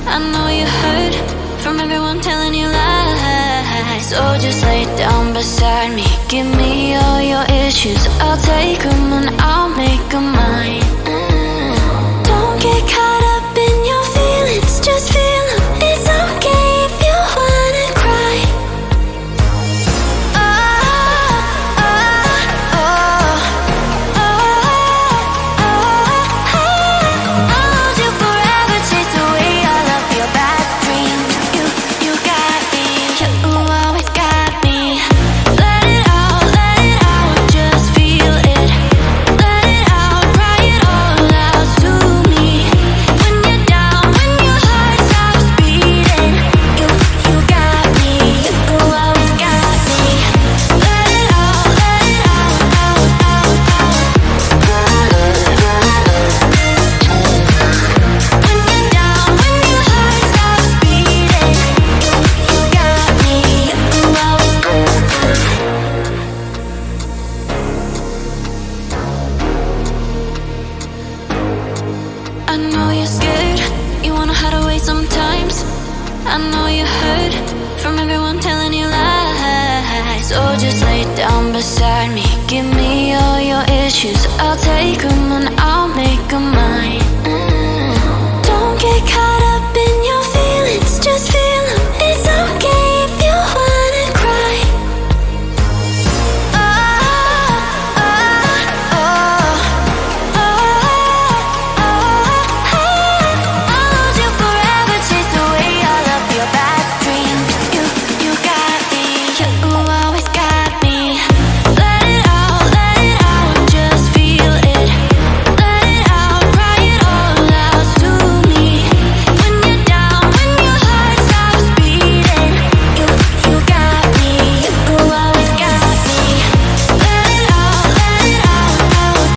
I know you heard from everyone telling you lies. So just lay down beside me, give me all your issues. I'll take them and I'll make them mine. Don't get caught up in your feelings, just feel them. It's okay if you wanna cry. I know you're scared, you wanna hide away sometimes. I know you heard from everyone telling you lies. So just lay down beside me, give me all your issues. I'll take them